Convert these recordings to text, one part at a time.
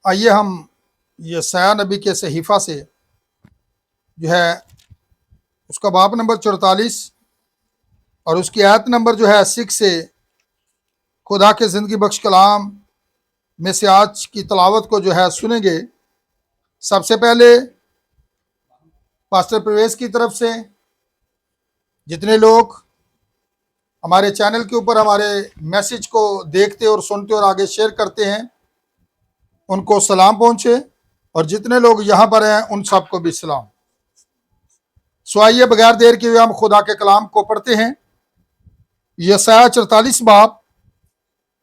आइए हम यशायाह नबी के सहीफ़ा से जो है उसका बाब नंबर 44 और उसकी आयत नंबर जो है 6 से खुदा के ज़िंदगी बख्श कलाम में से आज की तलावत को जो है सुनेंगे। सबसे पहले पास्टर प्रवेश की तरफ से जितने लोग हमारे चैनल के ऊपर हमारे मैसेज को देखते और सुनते और आगे शेयर करते हैं उनको सलाम पहुंचे, और जितने लोग यहाँ पर हैं उन सबको भी सलाम। सो आइए बगैर देर के हुए हम खुदा के कलाम को पढ़ते हैं। यशायाह 44 बाब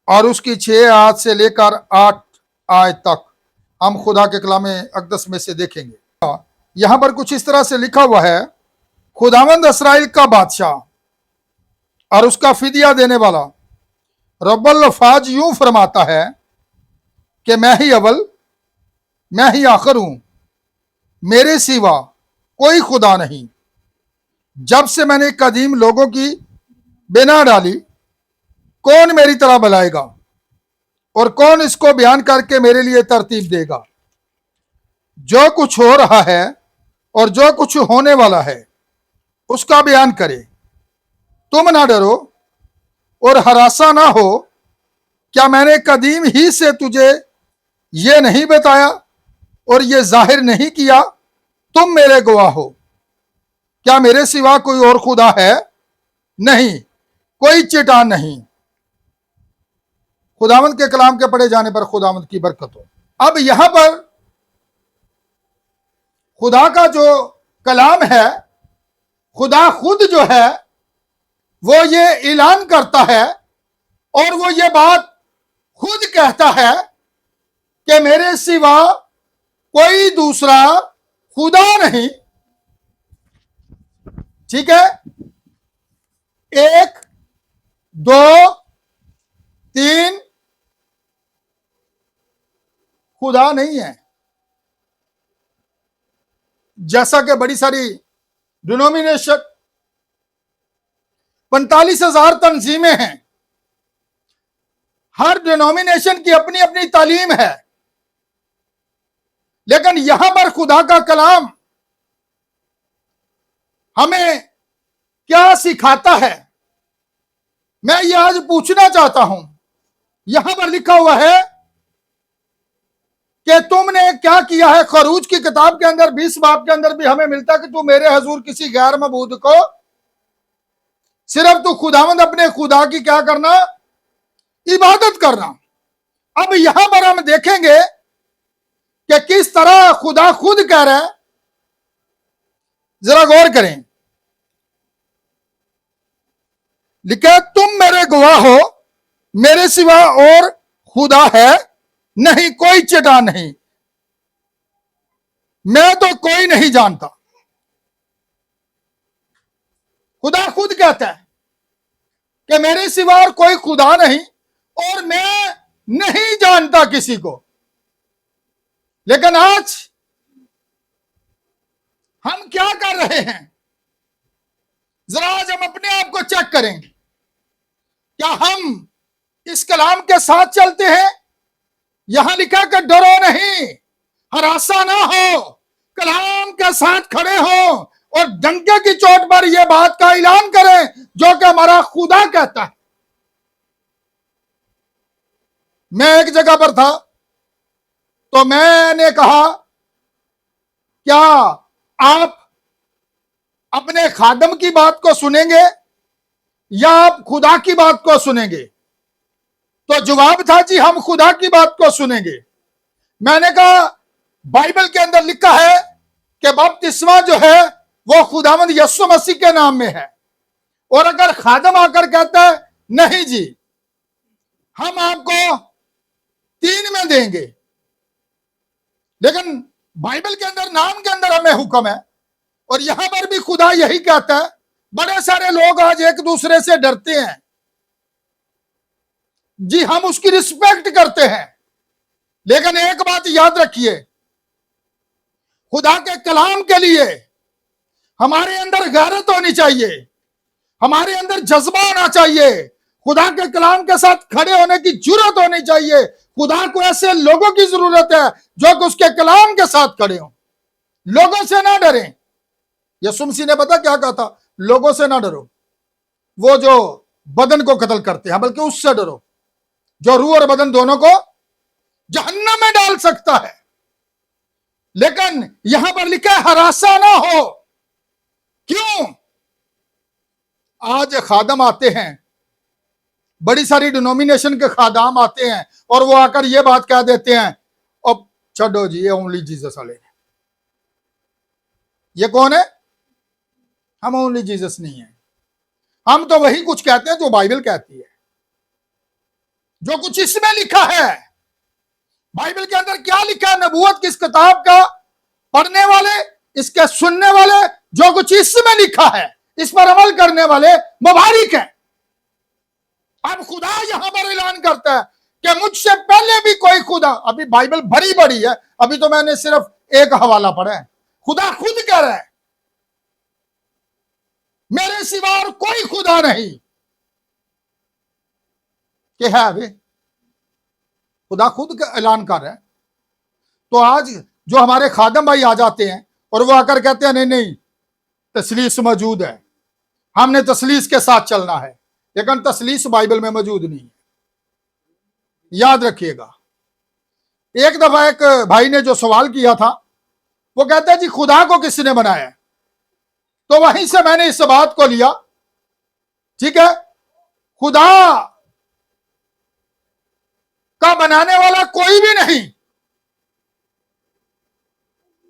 और उसकी 6 आयत से लेकर 8 आयत तक हम खुदा के कलाम अक़दस में से देखेंगे। यहाँ पर कुछ इस तरह से लिखा हुआ है, खुदावंद इसराइल का बादशाह और उसका फिदिया देने वाला रब्बुल अफ़ाज यूं फरमाता है कि मैं ही अव्वल मैं ही आखिर हूं, मेरे सिवा कोई खुदा नहीं। जब से मैंने कदीम लोगों की बिना डाली, कौन मेरी तरह बुलाएगा और कौन इसको बयान करके मेरे लिए तरतीब देगा। जो कुछ हो रहा है और जो कुछ होने वाला है उसका बयान करे। तुम ना डरो और हरासा ना हो। क्या मैंने कदीम ही से तुझे ये नहीं बताया और ये जाहिर नहीं किया? तुम मेरे गवाह हो। क्या मेरे सिवा कोई और खुदा है? नहीं, कोई चट्टान नहीं। खुदावंद के कलाम के पढ़े जाने पर खुदावंद की बरकत हो। अब यहां पर खुदा का जो कलाम है, खुदा खुद जो है वो ये ऐलान करता है और वो ये बात खुद कहता है कि मेरे सिवा कोई दूसरा खुदा नहीं। ठीक है, 1 2 3 खुदा नहीं है। जैसा कि बड़ी सारी डिनोमिनेशन 45,000 तंजीमें हैं, हर डिनोमिनेशन की अपनी अपनी तालीम है, लेकिन यहां पर खुदा का कलाम हमें क्या सिखाता है, मैं ये आज पूछना चाहता हूं। यहां पर लिखा हुआ है कि तुमने क्या किया है। खरूज की किताब के अंदर 20 बाब के अंदर भी हमें मिलता है कि तू मेरे हजूर किसी गैर मबूद को, सिर्फ तू खुदावंद अपने खुदा की क्या करना, इबादत करना। अब यहां पर हम देखेंगे कि किस तरह खुदा खुद कह रहा है, जरा गौर करें। लिखा, तुम मेरे गवाह हो, मेरे सिवा और खुदा है नहीं, कोई चट्टान नहीं, मैं तो कोई नहीं जानता। खुदा खुद कहता है कि मेरे सिवा और कोई खुदा नहीं और मैं नहीं जानता किसी को। लेकिन आज हम क्या कर रहे हैं, जरा आज हम अपने आप को चेक करें। क्या हम इस कलाम के साथ चलते हैं? यहां लिखा कि डरो नहीं, हरासा ना हो, कलाम के साथ खड़े हो और डंके की चोट पर यह बात का ऐलान करें जो कि हमारा खुदा कहता है। मैं एक जगह पर था तो मैंने कहा, क्या आप अपने खादम की बात को सुनेंगे या आप खुदा की बात को सुनेंगे? तो जवाब था, जी हम खुदा की बात को सुनेंगे। मैंने कहा, बाइबल के अंदर लिखा है कि बपतिस्मा जो है वो खुदावंद यीशु मसीह के नाम में है, और अगर खादम आकर कहता है नहीं जी हम आपको 3 में देंगे, लेकिन बाइबल के अंदर नाम के अंदर हमें हुक्म है, और यहां पर भी खुदा यही कहता है। बड़े सारे लोग आज एक दूसरे से डरते हैं, जी हम उसकी रिस्पेक्ट करते हैं, लेकिन एक बात याद रखिए, खुदा के कलाम के लिए हमारे अंदर गैरत होनी चाहिए, हमारे अंदर जज्बा होना चाहिए। खुदा के कलाम के साथ खड़े होने की जरूरत होनी चाहिए। खुदा को ऐसे लोगों की जरूरत है जो कि उसके कलाम के साथ खड़े हों, लोगों से ना डरें। यीशु मसीह ने पता क्या कहा था? लोगों से ना डरो, वो जो बदन को कत्ल करते हैं, बल्कि उससे डरो जो रूह और बदन दोनों को जहन्नम में डाल सकता है। लेकिन यहां पर लिखा है हरासा ना हो। क्यों? आज खादम आते हैं, बड़ी सारी डिनोमिनेशन के खादाम आते हैं और वो आकर ये बात कह देते हैं, अब छोड़ो जी, ये ओनली जीसस वाले हैं। ये कौन है? हम ओनली जीसस नहीं है, हम तो वही कुछ कहते हैं जो बाइबल कहती है, जो कुछ इसमें लिखा है। बाइबल के अंदर क्या लिखा है? नबूवत किस किताब का पढ़ने वाले, इसके सुनने वाले, जो कुछ इसमें लिखा है इस पर अमल करने वाले मुबारक हैं। अब खुदा यहां पर ऐलान करता है कि मुझसे पहले भी कोई खुदा, अभी बाइबल भरी बड़ी है, अभी तो मैंने सिर्फ एक हवाला पढ़ा है। खुदा खुद कह रहा है मेरे सिवा और कोई खुदा नहीं। कि है अभी खुदा खुद ऐलान कर रहा है। तो आज जो हमारे खादम भाई आ जाते हैं और वो आकर कहते हैं नहीं नहीं, तसलीस मौजूद है, हमने तसलीस के साथ चलना है, लेकिन तसलीस बाइबल में मौजूद नहीं है। याद रखिएगा। एक दफा एक भाई ने जो सवाल किया था, वो कहता है जी खुदा को किसने बनाया? तो वहीं से मैंने इस बात को लिया, ठीक है, खुदा का बनाने वाला कोई भी नहीं,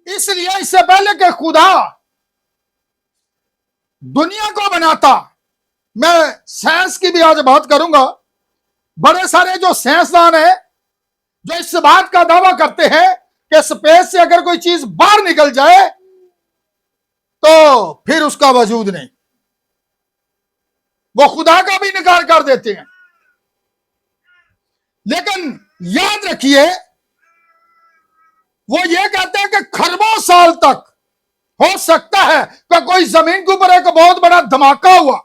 इसलिए इससे पहले कि खुदा दुनिया को बनाता, मैं साइंस की भी आज बात करूंगा। बड़े सारे जो साइंसदान हैं जो इस बात का दावा करते हैं कि स्पेस से अगर कोई चीज बाहर निकल जाए तो फिर उसका वजूद नहीं, वो खुदा का भी इनकार कर देते हैं। लेकिन याद रखिए, वो ये कहते हैं कि खरबों साल तक हो सकता है कि कोई जमीन के ऊपर एक बहुत बड़ा धमाका हुआ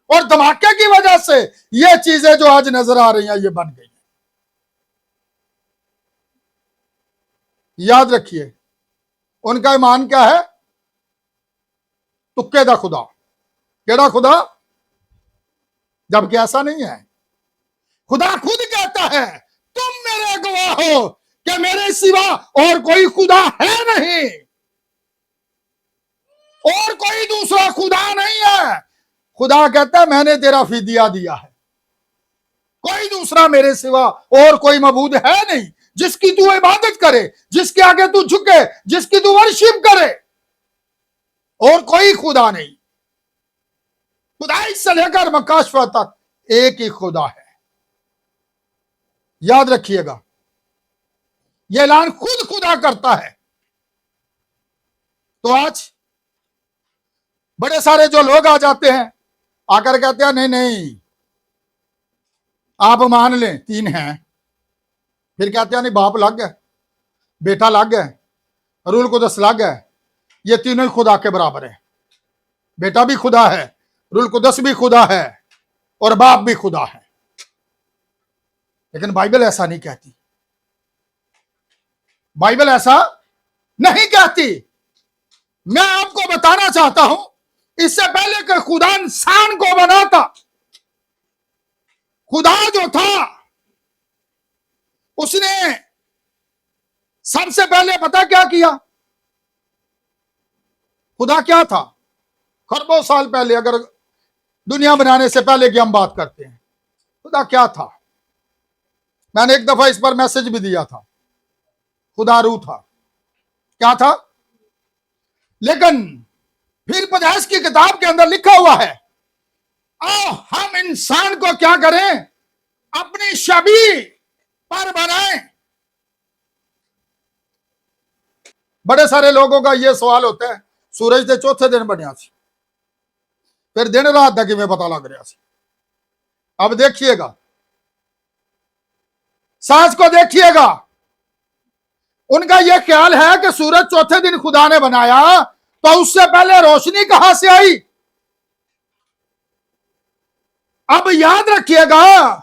और धमाके की वजह से ये चीजें जो आज नजर आ रही हैं ये बन गई। याद रखिए, उनका ईमान क्या है? तुक्के दा खुदा। केड़ा खुदा? जबकि ऐसा नहीं है। खुदा खुद कहता है तुम मेरे गवाह हो कि मेरे सिवा और कोई खुदा है नहीं, और कोई दूसरा खुदा नहीं है। खुदा कहता है मैंने तेरा फिदिया दिया है, कोई दूसरा मेरे सिवा और कोई मबूद है नहीं जिसकी तू इबादत करे, जिसके आगे तू झुके, जिसकी तू वर्शिप करे, और कोई खुदा नहीं। खुदाई से लेकर मकाशवा तक एक ही खुदा है। याद रखिएगा, यह ऐलान खुद खुदा करता है। तो आज बड़े सारे जो लोग आ जाते हैं, आकर कहते हैं नहीं नहीं आप मान लें तीन हैं, फिर कहते हैं नहीं बाप लग गए, बेटा लग गए, रूल कुदस लग गए, ये तीनों ही खुदा के बराबर है। बेटा भी खुदा है, रूल कुदस भी खुदा है, और बाप भी खुदा है। लेकिन बाइबल ऐसा नहीं कहती। बाइबल ऐसा नहीं कहती। मैं आपको बताना चाहता हूं, इससे पहले कि खुदा इंसान को बनाता, खुदा जो था उसने सबसे पहले पता क्या किया? खुदा क्या था? खरबों साल पहले, अगर दुनिया बनाने से पहले की हम बात करते हैं, खुदा क्या था? मैंने एक दफा इस पर मैसेज भी दिया था। खुदा रूह था। क्या था? लेकिन फिर पैदाइश की किताब के अंदर लिखा हुआ है, आओ हम इंसान को क्या करें? अपनी छवि पर बनाएं। बड़े सारे लोगों का यह सवाल होता है, सूरज के चौथे दिन बनया सी, फिर दिन रात तक में पता लग रहा सी। अब देखिएगा, साज को देखिएगा, उनका यह ख्याल है कि सूरज चौथे दिन खुदा ने बनाया, तो उससे पहले रोशनी कहां से आई? अब याद रखिएगा,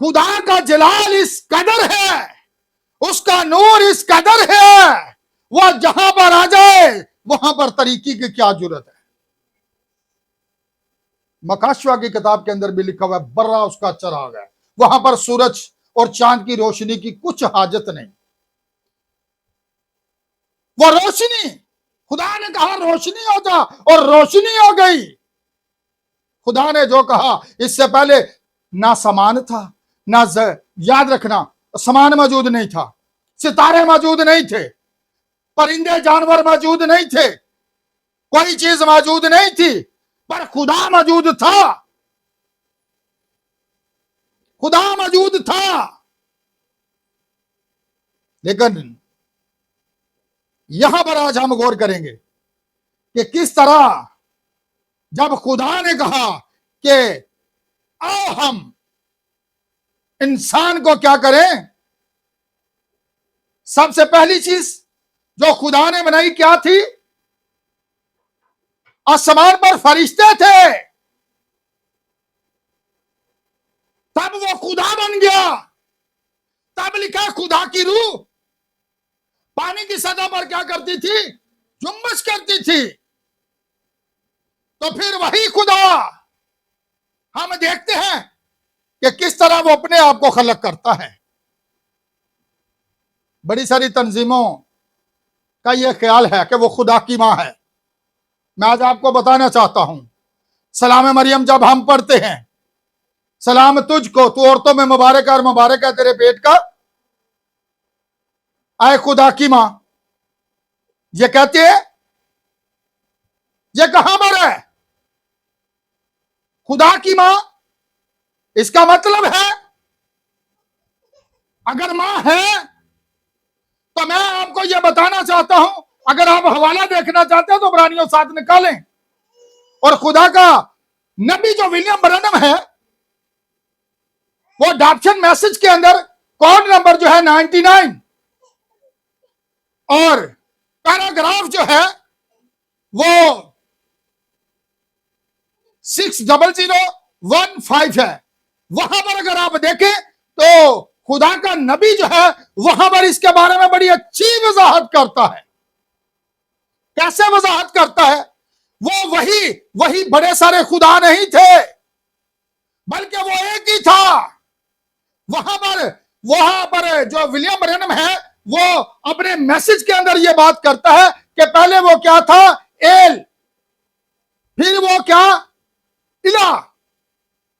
खुदा का जलाल इस कदर है, उसका नूर इस कदर है, वह जहां पर आ जाए वहां पर तरीकी की क्या जरूरत है। मकाशवा की किताब के अंदर भी लिखा हुआ है, बर्रा उसका चराग है, वहां पर सूरज और चांद की रोशनी की कुछ हाजत नहीं। वो रोशनी, खुदा ने कहा रोशनी हो जा और रोशनी हो गई। खुदा ने जो कहा, इससे पहले ना समान था, ना याद रखना, समान मौजूद नहीं था, सितारे मौजूद नहीं थे, परिंदे जानवर मौजूद नहीं थे, कोई चीज मौजूद नहीं थी, पर खुदा मौजूद था, खुदा मौजूद था। लेकिन यहां पर आज हम गौर करेंगे कि किस तरह जब खुदा ने कहा कि आओ हम इंसान को क्या करें, सबसे पहली चीज जो खुदा ने बनाई क्या थी? आसमान पर फरिश्ते थे, तब वो खुदा बन गया। तब लिखा खुदा की रूह पानी की सतह पर क्या करती थी? जुम्बश करती थी। तो फिर वही खुदा हम देखते हैं कि किस तरह वो अपने आप को खलक करता है। बड़ी सारी तंजीमों का यह ख्याल है कि वो खुदा की मां है। मैं आज आपको बताना चाहता हूं, सलाम मरियम जब हम पढ़ते हैं, सलाम तुझको, तू औरतों में मुबारक है और मुबारक है तेरे पेट का, आए खुदा की मां, ये कहती है, ये कहां पर है? खुदा की मां। इसका मतलब है अगर मां है तो मैं आपको यह बताना चाहता हूं, अगर आप हवाला देखना चाहते हैं तो इब्रानियों 7 निकालें, और खुदा का नबी जो विलियम ब्रैनम है, वो अडॉप्शन मैसेज के अंदर कोड नंबर जो है 99 और पैराग्राफ जो है वो 60015 है, वहां पर अगर आप देखें तो खुदा का नबी जो है वहां पर इसके बारे में बड़ी अच्छी वजाहत करता है। कैसे वजाहत करता है? वो वही बड़े सारे खुदा नहीं थे, बल्कि वो एक ही था। वहां पर जो विलियम ब्रैनम है वो अपने मैसेज के अंदर ये बात करता है कि पहले वो क्या था? एल, फिर वो क्या? इला,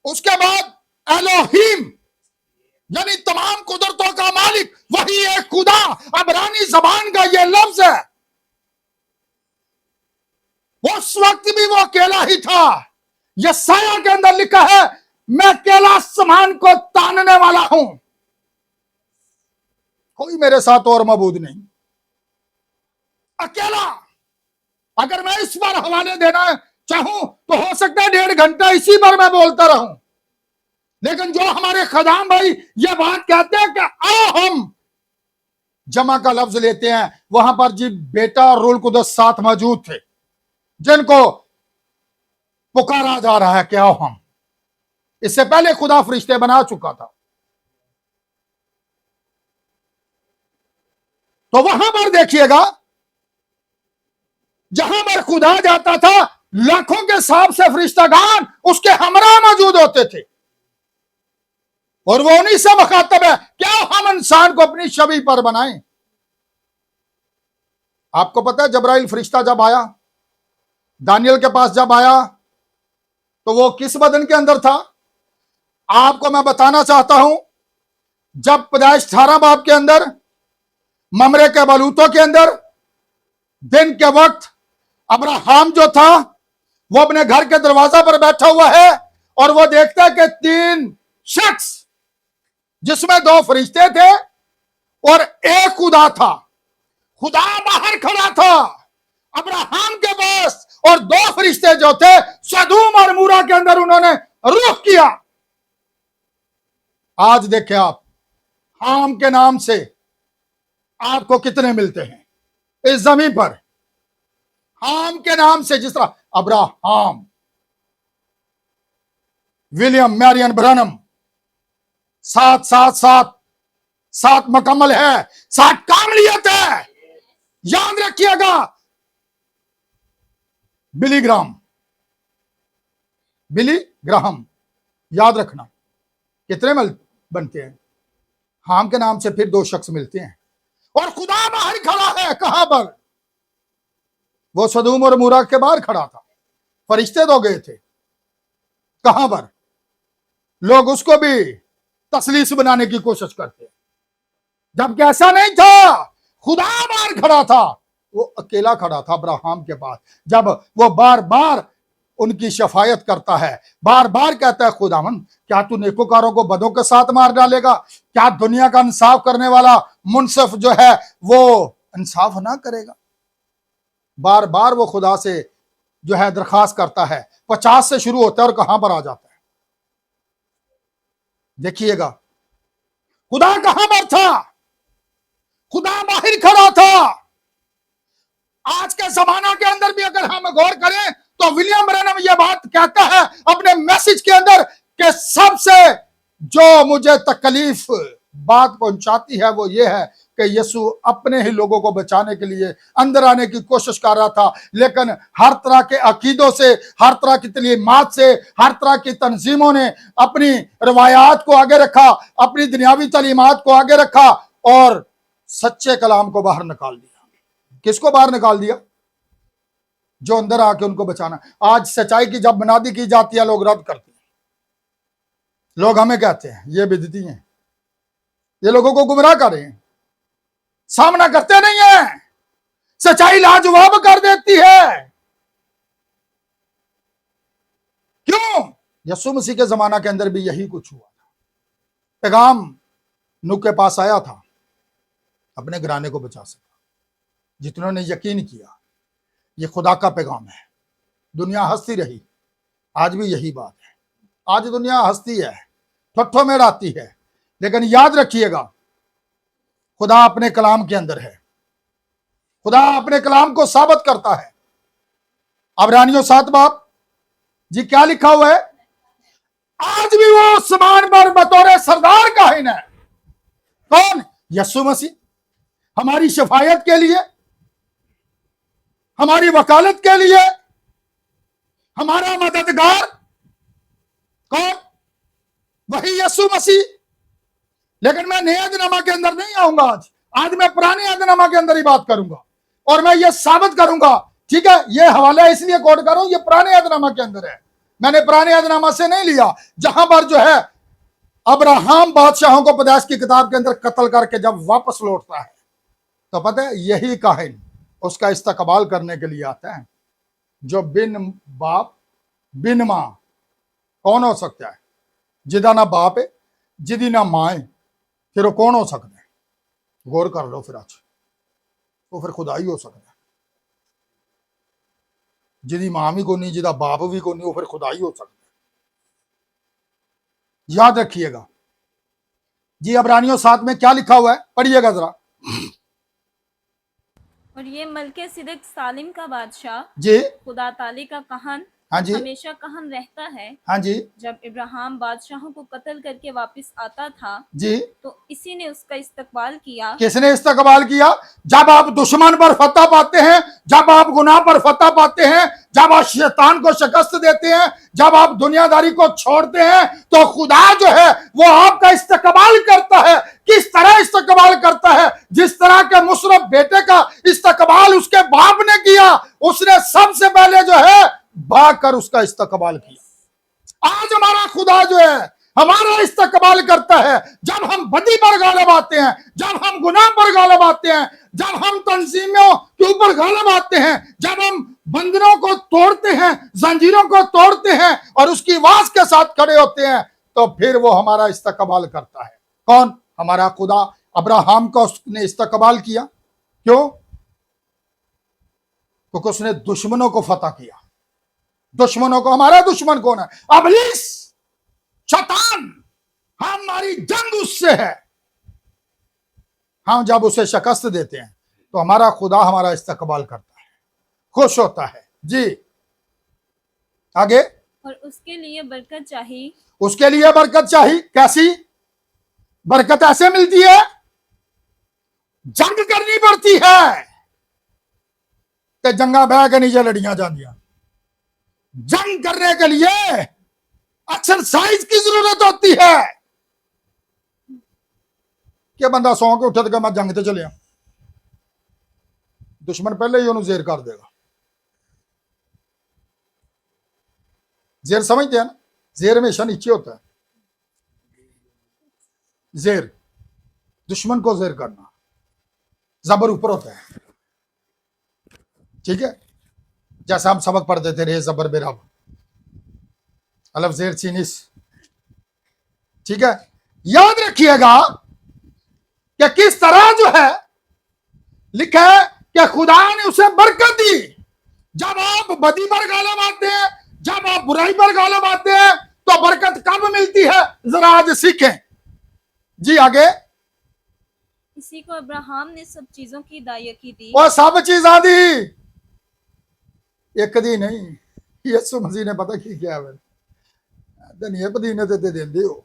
उसके बाद एलोहिम, यानी तमाम कुदरतों का मालिक वही एक खुदा। अबरानी जबान का ये लफ्ज है। उस वक्त भी वो अकेला ही था। यसाया के अंदर लिखा है, मैं अकेला आसमान को तानने वाला हूं, कोई मेरे साथ और मौजूद नहीं, अकेला। अगर मैं इस पर हवाले देना चाहूं तो हो सकता है 1.5 घंटा इसी पर मैं बोलता रहूं, लेकिन जो हमारे खदाम भाई ये बात कहते हैं कि आओ हम जमा का लफ्ज लेते हैं, वहां पर जी बेटा और रूल कुदस साथ मौजूद थे, जिनको पुकारा जा रहा है कि आओ हम। इससे पहले खुदा फरिश्ते बना चुका था। तो वहां पर देखिएगा, जहां पर खुदा जाता था लाखों के हिसाब से फरिश्तागान उसके हमरा मौजूद होते थे, और वो उन्हीं से मुखातब है, क्या हम इंसान को अपनी छवि पर बनाएं। आपको पता है जबराइल फरिश्ता जब आया, दानियल के पास जब आया, तो वो किस बदन के अंदर था? आपको मैं बताना चाहता हूं, जब पैदाइश 18 बाब के अंदर ममरे के बलूतों के अंदर दिन के वक्त अब्राहम जो था वो अपने घर के दरवाजा पर बैठा हुआ है, और वो देखता है कि 3 शख्स, जिसमें 2 फरिश्ते थे और एक खुदा था। खुदा बाहर खड़ा था अब्राहम के पास, और 2 फरिश्ते जो थे सदूम और मूरा के अंदर उन्होंने रुख किया। आज देखें आप, हाम के नाम से आपको कितने मिलते हैं इस जमीन पर? हाम के नाम से, जिस तरह अब्राहम, विलियम मैरियन ब्रैनम, 7 मुकम्मल है, 7 कामलियत है। याद रखिएगा। बिली ग्राहम, याद रखना। कितने बनते हैं? हाम के नाम से फिर 2 शख्स मिलते हैं, और खुदा बाहर खड़ा है। कहां पर? वो सदूम और मूरा के बाहर खड़ा था, फरिश्ते तो गए थे। कहां पर? लोग उसको भी तसलीस बनाने की कोशिश करते हैं, जबकि ऐसा नहीं था। खुदा बाहर खड़ा था, वो अकेला खड़ा था अब्राहम के पास। जब वो बार बार उनकी शफायत करता है, बार बार कहता है, खुदावन क्या तू नेकोकारों को बदों के साथ मार डालेगा? क्या दुनिया का इंसाफ करने वाला मुनसिफ जो है वो इंसाफ ना करेगा? बार बार वो खुदा से जो है दरखास्त करता है। 50 से शुरू होता है और कहां पर आ जाता है? देखिएगा, खुदा कहां पर था? खुदा बाहर खड़ा था। आज के जमाना के अंदर भी अगर हम गौर करें तो विलियम ब्रैनम यह बात कहता है अपने मैसेज के अंदर कि सबसे जो मुझे तकलीफ बात पहुंचाती है वो ये है कि यीशु अपने ही लोगों को बचाने के लिए अंदर आने की कोशिश कर रहा था, लेकिन हर तरह के अकीदों से, हर तरह की तलीमात से, हर तरह की तंजीमों ने अपनी रवायात को आगे रखा, अपनी दुनियावी तलीमात को आगे रखा और सच्चे कलाम को बाहर निकाल दिया। किसको बाहर निकाल दिया? जो अंदर आके उनको बचाना। आज सच्चाई की जब बुनियादी की जाती है, लोग रद्द करते हैं। लोग हमें कहते हैं ये बिदती हैं, ये लोगों को गुमराह कर रहे हैं, सामना करते नहीं है। सच्चाई लाजवाब कर देती है। क्यों? यीशु मसीह के जमाना के अंदर भी यही कुछ हुआ था। पैगाम नूह के पास आया था, अपने घराने को बचा सका। जितनों ने यकीन किया ये खुदा का पैगाम है, दुनिया हंसती रही। आज भी यही बात है। आज दुनिया हंसती है, ठट्ठों में आती है, लेकिन याद रखिएगा खुदा अपने कलाम के अंदर है। खुदा अपने कलाम को साबित करता है। इब्रानियों 7 बाब जी क्या लिखा हुआ है? आज भी वो समान पर बतौर सरदार काहिन है। कौन? यीशु मसीह। हमारी शफायत के लिए, हमारी वकालत के लिए, हमारा मददगार कौन? वही यीशु मसीह। लेकिन मैं नए अहदनामा के अंदर नहीं आऊंगा। आज मैं पुराने अहदनामा के अंदर ही बात करूंगा और मैं ये साबित करूंगा। ठीक है, ये हवाला इसलिए कोट कर रहा हूं, ये पुराने अहदनामा के अंदर है। मैंने पुराने अहदनामा से नहीं लिया, जहां पर जो है अब्राहम बादशाहों को पैदाइश की किताब के अंदर कत्ल करके जब वापस लौटता है तो पता है यही काहिन उसका इस्तकबाल करने के लिए आता है। जो बिन बाप बिन मां कौन हो सकता है? जिदा ना बाप है, जिदी ना मां है, फिर वो कौन हो सकता है? गौर कर लो फिर आज, तो फिर खुदा ही हो सकता है। जिदी मां भी को नहीं, जिदा बाप भी को नहीं, वो फिर खुदा ही हो सकता है। याद रखिएगा जी। इब्रानियों 7 में क्या लिखा हुआ है? पढ़िएगा जरा। और ये मलके सिदक सालिम का बादशाह जी, खुदा ताली का कहन हाँ जी, हमेशा कहन रहता है। हाँ जी, जब इब्राहिम बादशाहों को कत्ल करके वापस आता था जी। तो इसी ने उसका इस्तकबाल किया। किसने इस्तकबाल किया? जब आप दुश्मन पर फतह पाते हैं, जब आप गुनाह पर फतह पाते हैं, जब आप शैतान को शिकस्त देते हैं, जब आप दुनियादारी को छोड़ते हैं, तो खुदा जो है वो आपका इस्तकबाल करता है। किस तरह इस्तकबाल करता है? जिस तरह के मुशर्रफ बेटे का इस्तकबाल उसके बाप ने किया, उसने सबसे पहले जो है भाग कर उसका इस्तकबाल किया। आज हमारा खुदा जो है हमारा इस्तकबाल करता है। जब हम बदी पर गालिब आते हैं, जब हम गुनाह पर गालिब आते हैं, जब हम तंजीमों के ऊपर गालिब आते हैं, जब हम बंधनों को तोड़ते हैं, जंजीरों को तोड़ते हैं और उसकी आवाज के साथ खड़े होते हैं, तो फिर वो हमारा इस्तकबाल करता है। कौन? हमारा खुदा। अब्राहम का उसने इस्तकबाल किया। क्यों? क्योंकि उसने दुश्मनों को फतह किया। दुश्मनों को, हमारा दुश्मन कौन है? इब्लीस, शैतान। हमारी जंग उससे है। हम जब उसे शिकस्त देते हैं तो हमारा खुदा हमारा इस्तकबाल करता है, खुश होता है। जी आगे। और उसके लिए बरकत चाहिए। उसके लिए बरकत चाहिए। कैसी बरकत? ऐसे मिलती है, जंग करनी पड़ती है ते जंगा बह के नीचे लड़ियां जांदियां। जंग करने के लिए एक्सरसाइज की जरूरत होती है कि बंदा सौ के उठे तो मैं जंग ते चलिया, दुश्मन पहले ही उन्होंने जेर कर देगा। जेर समझते हैं ना? जेर हमेशा नीचे होता है। जेर दुश्मन को जेर करना, जबर ऊपर होता है। ठीक है, जैसे हम सबक पढ़ते थे, रे जबर बेरब अलफ जेर चीनिस। ठीक है, याद रखिएगा कि किस तरह जो है लिखा है कि खुदा ने उसे बरकत दी। जब आप बदी पर गालिब आते हैं, जब आप बुराई पर गालिब आते हैं, तो बरकत कब मिलती है? जरा आज सीखें जी। आगे, इसी को अब्राहम ने सब चीजों की दायकी दी। वो सब चीजा दी, एक दी नहीं। यीशु मसीह ने पता की क्या है, धनिया पदीने ते देंदे हो,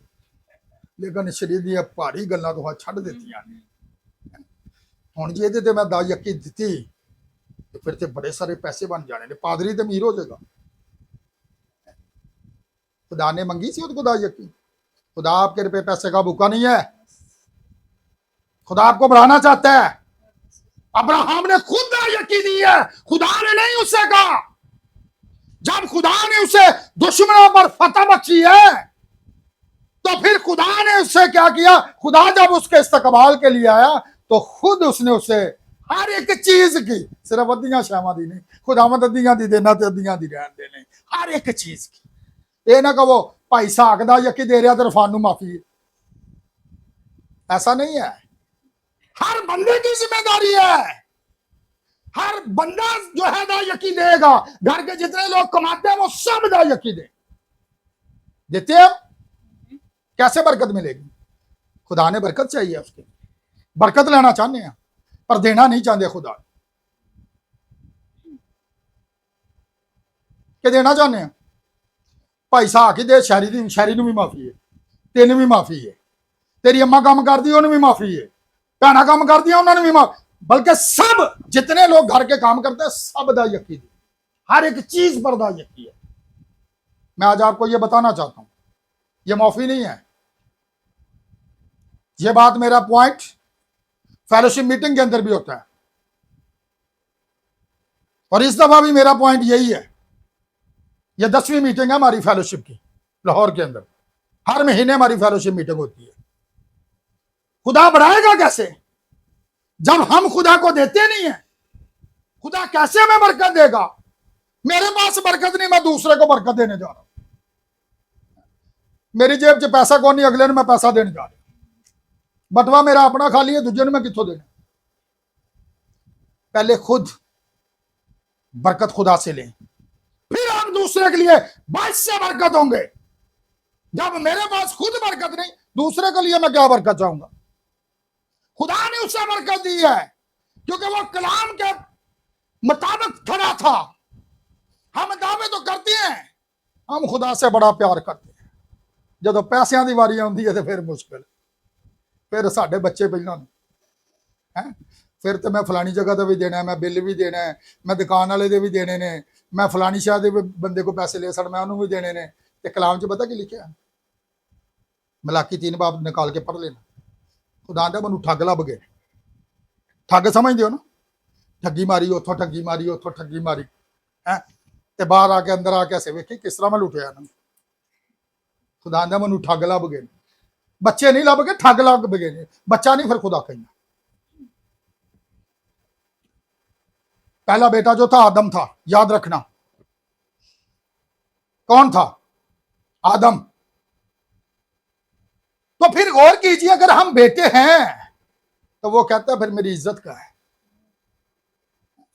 लेकिन शरीर दी भारी गल्लां तो छड्ड दित्तियां ने। हुण जे इहदे ते मैं दायकी दित्ती तो फिर तो बड़े सारे पैसे बन जाने ने, पादरी तो अमीर हो जाएगा। खुदा ने मंगी सी उसको दायकी। खुदा आपके रुपए पैसे का भूखा नहीं है, खुदा आपको बढ़ाना चाहता है। अब्राहम ने खुद दायकी दी है, खुदा ने नहीं उससे कहा। जब खुदा ने उसे दुश्मनों पर फतह बख्शी है तो फिर खुदा ने उससे क्या किया? खुदा जब उसके इस्तकबाल के लिए आया तो खुद उसने उसे हर एक चीज की, सिर्फ अद्धियां शामा दी नहीं, खुदावंद अद्धियां दी देना ते अद्धियां दी रहन देने, हर एक चीज की। ये ना कहो भाई साक दा यकी दे रहा तो इरफान नू माफी है, ऐसा नहीं है। हर बंदे की जिम्मेदारी है। हर बंदा जो है दा यकी देगा। घर के जितने लोग कमाते हैं वो सब दा यकी देते हैं। कैसे बरकत मिलेगी? खुदा ने बरकत चाहिए, उसके बरकत लेना चाहते हैं पर देना नहीं चाहते। खुदा के देना चाहते हैं, भाई साहब की दे, शहरी नू भी माफी है, तेन भी माफी है, तेरी अम्मा काम करती उन्हें भी माफी है, भैन काम करती उन्होंने भी माफी, बल्कि सब जितने लोग घर के काम करते हैं सब दा यकी दी, हर एक चीज पर दा यकी है। मैं आज आपको यह बताना चाहता हूं, यह माफी नहीं है। यह बात, मेरा पॉइंट फेलोशिप मीटिंग के अंदर भी होता है और इस दफा भी मेरा पॉइंट यही है। यह 10वीं मीटिंग है हमारी फेलोशिप की लाहौर के अंदर। हर महीने हमारी फेलोशिप मीटिंग होती है। खुदा बढ़ाएगा कैसे जब हम खुदा को देते नहीं है? खुदा कैसे हमें बरकत देगा? मेरे पास बरकत नहीं, मैं दूसरे को बरकत देने जा रहा हूं। मेरी जेब च पैसा कौन नहीं, अगले ने मैं पैसा देने जा रहा हूं। बटवा मेरा अपना खाली है, दूजे ने मैं कितों देना? पहले खुद बरकत खुदा से लें, फिर हम दूसरे के लिए बाइस से बरकत होंगे। जब मेरे पास खुद बरकत नहीं, दूसरे के लिए मैं क्या बरकत चाहूंगा? खुदा ने उसे बरकत दी है क्योंकि वो कलाम के मुताबिक खड़ा था। हम दावे तो करते हैं, हम खुदा से बड़ा प्यार करते हैं। जो पैसों की वारी आती है तो फिर मुश्किल, फिर साढ़े बच्चे पहला है, फिर तो मैं फलानी जगह का भी देना है, मैं बिल भी देना है, मैं दुकान वाले दे भी देने ने, मैं फलानी शाह के बंदे को पैसे ले सड़ मैं उन्होंने भी देने ने। तो कलाम च पता की लिखा है? मलाकी 3 बाब निकाल के पढ़ लेना। खुदा आंदा मैनू ठग लभ गए। ठग समझते हो ना? ठगी मारी उथों, ठगी मारी उथों, ठगी मारी है, तो बाहर आके अंदर आके ऐसे वेखे किस तरह मैं लुटिया ना। खुदा आंदा मैनू ठग लभ गए। बच्चे नहीं लभ गए, ठग लभ गए। बच्चा नहीं, फिर खुदा कहना। पहला बेटा जो था आदम था, याद रखना। कौन था? आदम। तो फिर गौर कीजिए, अगर हम बेटे हैं तो वो कहता है फिर मेरी इज्जत का है।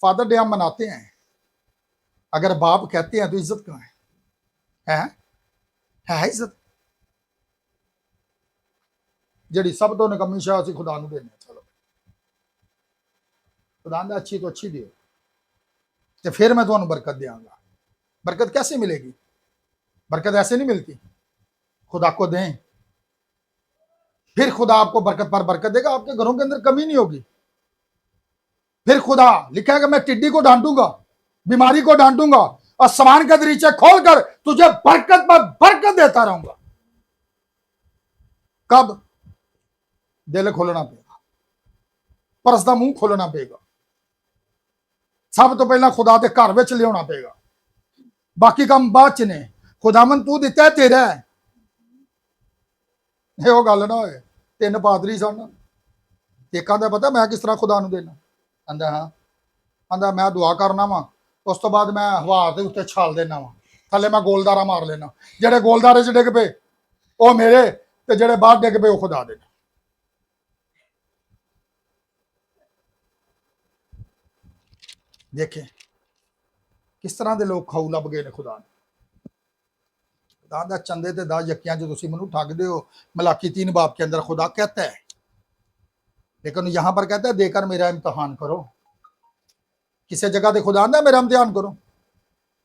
फादर डे हम मनाते हैं, अगर बाप कहते हैं तो इज्जत का है इज्जत जी सब तो निकम्मी शाह असी खुदा नूं देने। चलो खुदा ने अच्छी तो अच्छी दियो तो फिर मैं तुहानूं बरकत देंगा। बरकत कैसे मिलेगी? बरकत ऐसे नहीं मिलती। खुदा को दें, फिर खुदा आपको बरकत पर बरकत देगा, आपके घरों के अंदर कमी नहीं होगी। फिर खुदा लिखा है कि मैं टिड्डी को डांटूंगा, बीमारी को डांटूंगा, और आसमान के दरीचे खोलकर तुझे बरकत पर बरकत देता रहूंगा। कब? दिल खोलना पेगा, परस का मुंह खोलना पेगा, सब तो पहला खुदा के घर में लिया पेगा, बाकी काम बाद च ने। खुदावन तू दिता तेरा है, वो गल ना होए। 3 पादरी सन, एक आंदा पता मैं किस तरह खुदा नूं देना, आंदा हाँ, आंदा मैं दुआ करना वा, उस तो बाद मैं हवा के उत्ते छाल देना वा, थले मैं गोलदारा मार लेना, जेडे गोलदारे च डिग पे वो मेरे, ते जेडे बाहर डिग पे वो खुदा दे। देखें किस तरह के लोग खाऊ लभ गए ने खुदा ने। खुदा दा चंदे ते 10 यकियां जो तुसी मैनू ठगदे हो, मलाकी 3 बाब के अंदर खुदा कहता है, लेकिन यहां पर कहता है देकर मेरा इम्तिहान करो। किसी जगह ते खुदा आंदा मेरा इम्तिहान करो,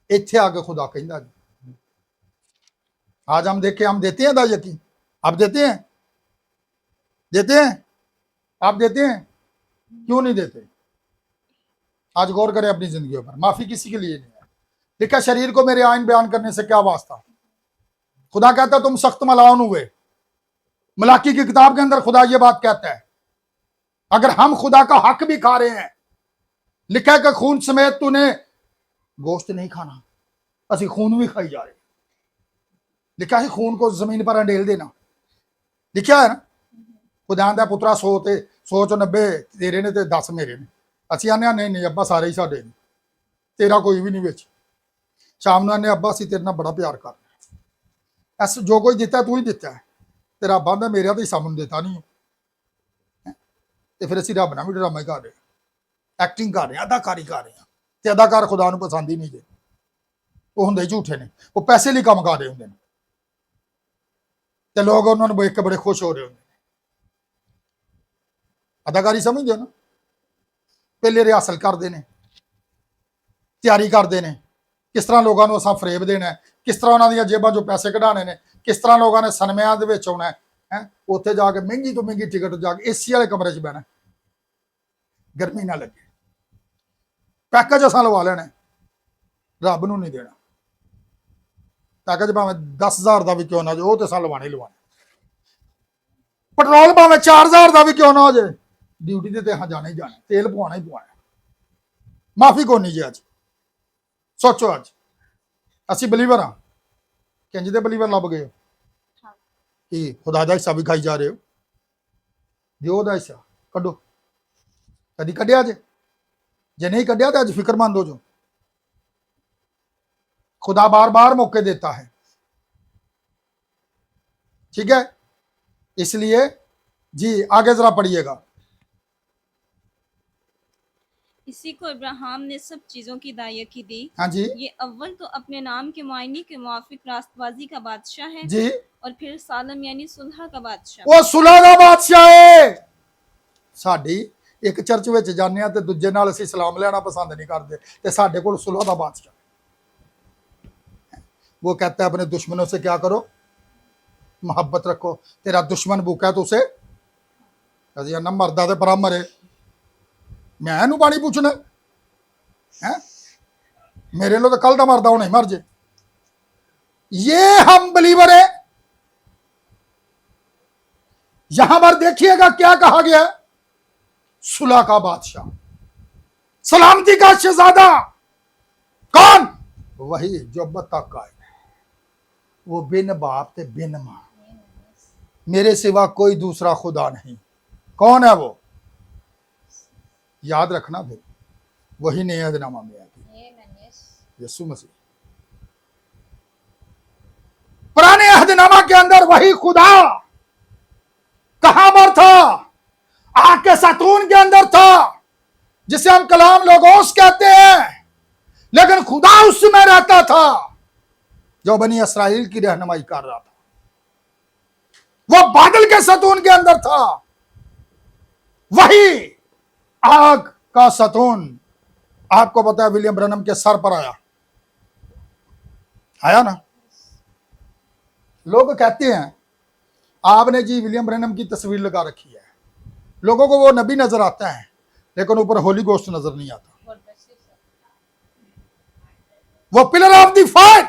इत्थे आके खुदा कहता जी। आज हम देखे, हम देते हैं 10 यकी, आप देते हैं? देते हैं? आप देते हैं? क्यों नहीं देते? आज गौर करें अपनी जिंदगी पर। माफी किसी के लिए नहीं है। लिखा शरीर को मेरे आइन बयान करने से क्या वास्ता। खुदा कहता तुम सख्त मलाउन हुए। मलाकी की किताब के अंदर खुदा ये बात कहता है, अगर हम खुदा का हक भी खा रहे हैं, लिखा है कि खून समेत तूने गोश्त नहीं खाना, असि खून भी खाई जा रहे। लिखा है खून को जमीन पर अंडेल देना, लिखा है ना। खुदा दा पुत्रा 100 चो 90 तेरे ने ते 10 मेरे ने। ਅਸੀਂ ਆਨੇ ਨਹੀਂ ਨਹੀਂ ਅੱਬਾ ਸਾਰੇ ਹੀ ਸਾਡੇ ਨੇ, ਤੇਰਾ ਕੋਈ ਵੀ ਨਹੀਂ ਵਿੱਚ। ਸ਼ਾਮ ਨੂੰ ਆਨੇ ਅੱਬਾ ਅਸੀਂ ਤੇਰੇ ਨਾਲ ਬੜਾ ਪਿਆਰ ਕਰਦੇ, ਐਸ ਜੋ ਕੋਈ ਦਿੱਤਾ ਤੂੰ ਹੀ ਦਿੱਤਾ ਹੈ, ਤੇ ਰੱਬ ਆਂਦਾ ਮੇਰਾ ਤਾਂ ਹਿੱਸਾ ਮੈਨੂੰ ਦਿੱਤਾ ਨਹੀਂ ਹੈ। ਤੇ ਫਿਰ ਅਸੀਂ ਰੱਬ ਨਾਲ ਵੀ ਡਰਾਮਾ ਕਰ ਰਹੇ, ਐਕਟਿੰਗ ਕਰ ਰਹੇ, ਅਦਾਕਾਰੀ ਕਰ ਰਹੇ, ਤੇ ਅਦਾਕਾਰ ਖੁਦਾ ਨੂੰ ਪਸੰਦ ਹੀ ਨਹੀਂ ਜੇ। ਉਹ ਹੁੰਦੇ ਝੂਠੇ ਨੇ, ਉਹ ਪੈਸੇ ਲਈ ਕੰਮ ਕਰ ਰਹੇ ਹੁੰਦੇ ਨੇ, ਤੇ ਲੋਕ ਉਹਨਾਂ ਨੂੰ ਵੇਖ ਕੇ ਬੜੇ ਖੁਸ਼ ਹੋ ਰਹੇ ਹੁੰਦੇ ਨੇ। ਅਦਾਕਾਰੀ ਸਮਝਦੇ ਹੋ ਨਾ। पहले रिहर्सल करते हैं, तैयारी करते हैं, किस तरह लोगों को असा फरेब देना है, किस तरह उन्होंने जेबां जो पैसे कढ़ाने ने, किस तरह लोगों ने सनमिया आना है, उत्थे जाके महंगी तो महंगी टिकट जाके एसी वाले कमरे च बहना, गर्मी ना लगे, पैकेज असा लवा लेना, रब नूं नहीं देना। पैकेज भावें 10,000 का भी क्यों ना हो जाए, वो तो असा लवाने ही लवाना। पेट्रोल भावें 4,000 का भी क्यों ना हो जाए, ड्यूटी ते हाँ जाना ही जाना, तेल पवाना ही पवाना। माफी को नहीं जी। अज सोचो, अज असी बलीवर हाँ, किंज दे बलीवर लभ गए कि खुदा दा हिस्सा भी खाई जा रहे हो। दिओ दा हिस्सा कड्डो, कदी कड्डिया जे नहीं कड्डिया तो अज फिक्रमंद हो जो। खुदा बार बार मौके देता है, ठीक है। इसलिए जी आगे जरा पढ़िएगा। इसी को इब्राहिम ने सब चीजों की दायकी दी। हाँ जी, ये अव्वल तो अपने नाम के मुआयने के मुआफिक रास्तबाजी का बादशाह है जी, और फिर सालम यानी सुलह का बादशाह। वो सुलह का बादशाह है। साडी एक चर्च में जाने ते दूजे नाल असीं सलाम लेना पसंद नहीं करते, ते साडे कोल सुलह का बादशाह। वो कहता है अपने दुश्मनों से क्या करो, मोहब्बत रखो। तेरा दुश्मन भूखा है तो उसे अजी ना मरदा ते परा मरे, मैं इनू पानी पूछना है, मेरे लो तो कल का मरदा हूं नहीं मर जे। ये हम बिलीवर है। यहां पर देखिएगा क्या कहा गया, सुलह का बादशाह, सलामती का शहजादा। कौन? वही जो अब तक का है, वो बिन बाप ते बिन मां, मेरे सिवा कोई दूसरा खुदा नहीं। कौन है वो? याद रखना, फिर वही नए अहदनामा में आती यीशु मसीह। पुराने अहदनामा के अंदर वही खुदा कहां पर था? आग के सतून के अंदर था, जिसे हम कलाम लोगोस कहते हैं, लेकिन खुदा उसमें रहता था जो बनी इसराइल की रहनुमाई कर रहा था। वो बादल के सतून के अंदर था, वही आग का सतून आपको पता है विलियम ब्रनम के सर पर आया ना। लोग कहते हैं आपने जी विलियम ब्रैनम की तस्वीर लगा रखी है, लोगों को वो नबी नजर आता है लेकिन ऊपर होली गोस्ट नजर नहीं आता। वो पिलर ऑफ द फायर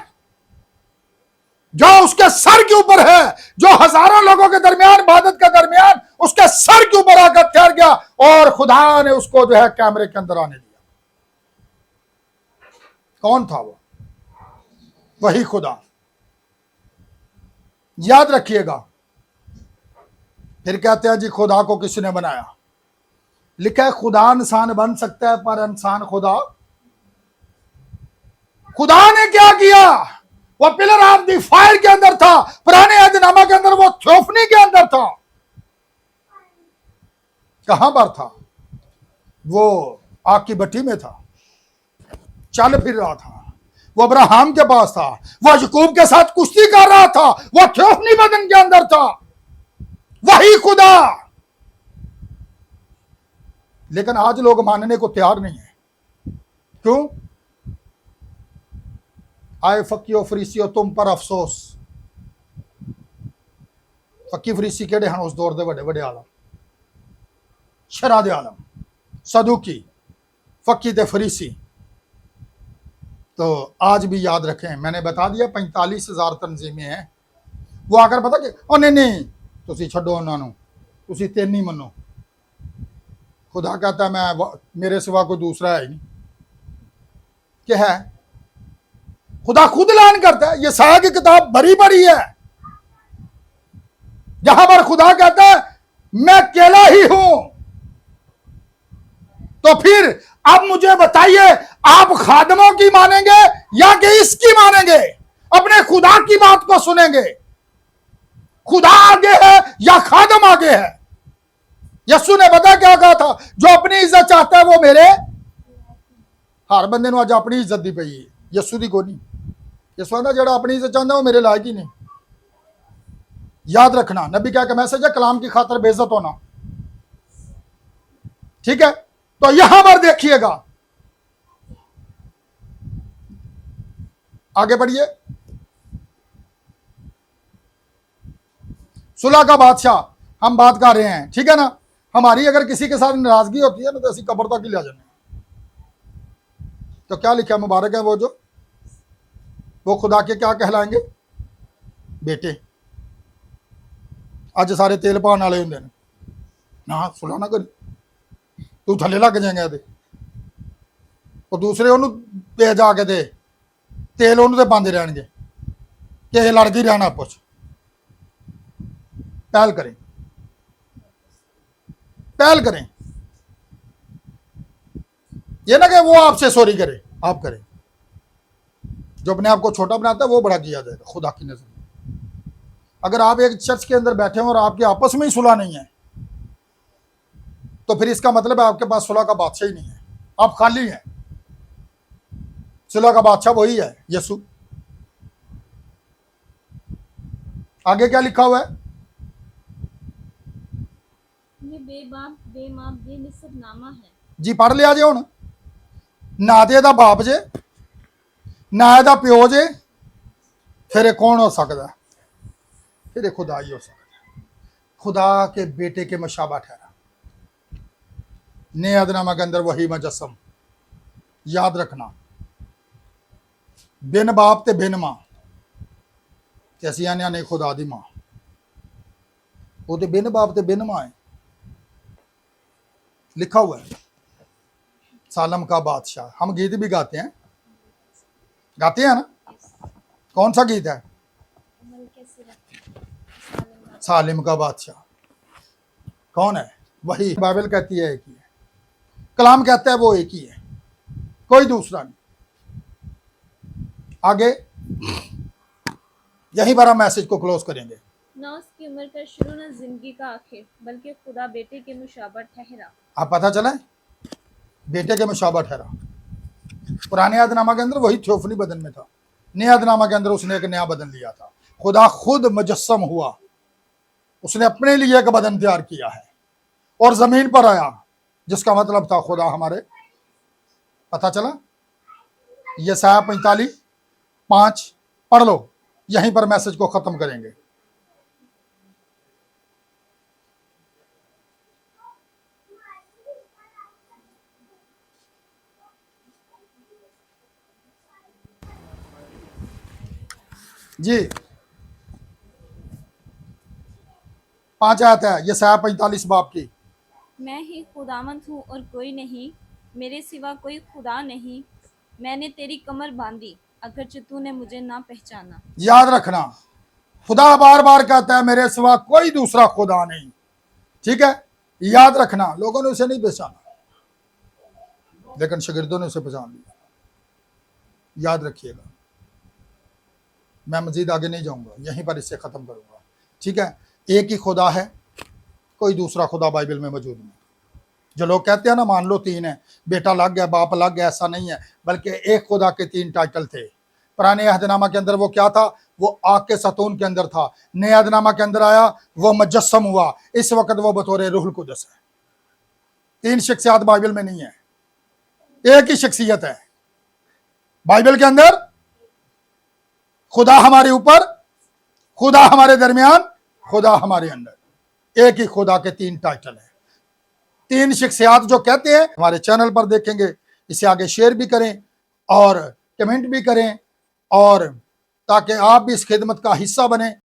जो उसके सर के ऊपर है, जो हजारों लोगों के दरमियान, इबादत के दरमियान उसके सर के ऊपर आकर ठहर गया और खुदा ने उसको जो है कैमरे के अंदर आने दिया। कौन था वो? वही खुदा। याद रखिएगा। फिर कहते हैं जी खुदा को किसने बनाया? लिखा है खुदा इंसान बन सकता है पर इंसान खुदा। खुदा ने क्या किया? वो पिलर ऑफ द फायर के अंदर था, पुराने अहदनामा के अंदर वो थियोफनी के अंदर था। कहां पर था? वो आग की भट्टी में था, चल फिर रहा था। वो अब्राहम के पास था, वो यकूब के साथ कुश्ती कर रहा था, वो थियोफनी बदन के अंदर था, वही खुदा। लेकिन आज लोग मानने को तैयार नहीं है। क्यों? आए फकीओ फरीसियो तुम पर अफसोस। फकी फरीसी केड़े हैं उस दौर के बड़े बड़े आलम, शरा दे आलम, सदूकी, फकी ते फरीसी। तो आज भी याद रखें, मैंने बता दिया 45,000 तंजीमें हैं। वो आकर पता कि ओ नहीं नहीं तुसी छड्डो उन्होंने, तुसी तेन नहीं मनो। खुदा कहता है मैं, मेरे सिवा कोई दूसरा है ही नहीं। क्या है? खुदा खुद ऐलान करता है, ये साया की किताब भरी पड़ी है, जहां पर खुदा कहता है मैं अकेला ही हूं। तो फिर अब मुझे बताइए, आप खादमों की मानेंगे या कि इसकी मानेंगे? अपने खुदा की बात को सुनेंगे? खुदा आगे है या खादम आगे है? यस्सु ने बता क्या कहा था? जो अपनी इज्जत चाहता है वो मेरे। हर बंदे ने आज अपनी इज्जत दी पई है, यस्सु दी कोई नहीं। यस्सु कहता जड़ा अपनी इज्जत चाहता है वो मेरे लायक ही नहीं। याद रखना, नबी क्या मैसेज है? कलाम की खातर बेइज्जत होना। ठीक है, तो यहां पर देखिएगा, आगे बढ़िए। सुलह का बादशाह हम बात कर रहे हैं, ठीक है ना। हमारी अगर किसी के साथ नाराजगी होती है ना तो ऐसी कब्र तक ही ले जाने। तो क्या लिखा? मुबारक है वो खुदा के क्या कहलाएंगे? बेटे। अज सारे तेल पाने वाले होंगे ना, सुलह ना करी तू थले लग जाएगा ते और दूसरे उन्होंने पे जाके दे तेल उन्होंने पाते रहने कि लड़ती रहना आपस। पहल करें, पहल करें, ये ना कि वो आपसे सॉरी करे, आप करें। जो अपने आप को छोटा बनाता है वो बड़ा किया जाएगा खुदा की नजर में। अगर आप एक चर्च के अंदर बैठे हो और आपके आपस में ही सुलह नहीं है तो फिर इसका मतलब है आपके पास सुलह का बादशाह ही नहीं है, आप खाली हैं। सुलह का बादशाह वही है, यीशु। आगे क्या लिखा हुआ है? ये बेबाप बेमाप बेनिसबनामा है। जी पढ़ लिया जे हुण। ना तो ਇਹਦਾ बाप जे ना ਇਹਦਾ प्यो जे, फिर ये कौन हो सकता है? फिर ये खुदा ही हो सकता है। खुदा के बेटे के मशाबा ठहरा। नए अदनामा के अंदर वही मुजस्सम। याद रखना, बिन बाप ते बिन मां कैसी आने नहीं खुदा दी मां, वो तो बिन बाप ते बिन मां है। लिखा हुआ है सालम का बादशाह। हम गीत भी गाते हैं ना। कौन सा गीत है? सालिम का बादशाह कौन है? वही। बाइबल कहती है एक ही है, कलाम कहता है वो एक ही है, कोई दूसरा नहीं। आगे यहीं पर हम मैसेज को क्लोज करेंगे। ना उसकी उम्र का शुरू ना जिंदगी का आखिर, बल्कि खुदा बेटे के मुशाबा ठहरा। आप पता चला बेटे के मुशाबा ठहरा। पुराने अहदनामा के अंदर वही थियोफनी बदन में था, नए अहदनामा के अंदर उसने एक नया बदन लिया था। खुदा खुद मुजस्सम हुआ, उसने अपने लिए एक बदन तैयार किया है और जमीन पर आया, जिसका मतलब था खुदा हमारे। पता चला? यसाया 45:5 पढ़ लो। यहीं पर मैसेज को ख़त्म करेंगे। जी 5 आयत है यशायाह 45 बाब की। मैं ही खुदावंद हूँ और कोई नहीं, मेरे सिवा कोई खुदा नहीं। मैंने तेरी कमर बांधी, अगरचे तूने मुझे ना पहचाना। याद रखना, खुदा बार बार कहता है मेरे सिवा कोई दूसरा खुदा नहीं। ठीक है, याद रखना, लोगों ने उसे नहीं पहचाना, लेकिन शागिर्दों ने उसे पहचान लिया। याद रखिएगा, मैं मजीद आगे नहीं जाऊंगा, यहीं पर इससे ख़त्म करूंगा। ठीक है, एक ही खुदा है, कोई दूसरा खुदा बाइबल में मौजूद नहीं। जो लोग कहते हैं ना मान लो 3 है, बेटा लग गया, बाप लग गया, ऐसा नहीं है, बल्कि एक खुदा के 3 टाइटल थे। पुराने अहदनामा के अंदर वो क्या था? वो आग के सतून के अंदर था। नए अहदनामा के अंदर आया, वो मुजस्सम हुआ। इस वक्त वो बतौर रूहुल कुदस है। 3 शख्सियत बाइबल में नहीं है, एक ही शख्सियत है बाइबल के अंदर। खुदा हमारे ऊपर, खुदा हमारे दरमियान, खुदा हमारे अंदर। एक ही खुदा के 3 टाइटल है, 3 शख्सियत जो कहते हैं। हमारे चैनल पर देखेंगे, इसे आगे शेयर भी करें और कमेंट भी करें, और ताकि आप भी इस खिदमत का हिस्सा बने।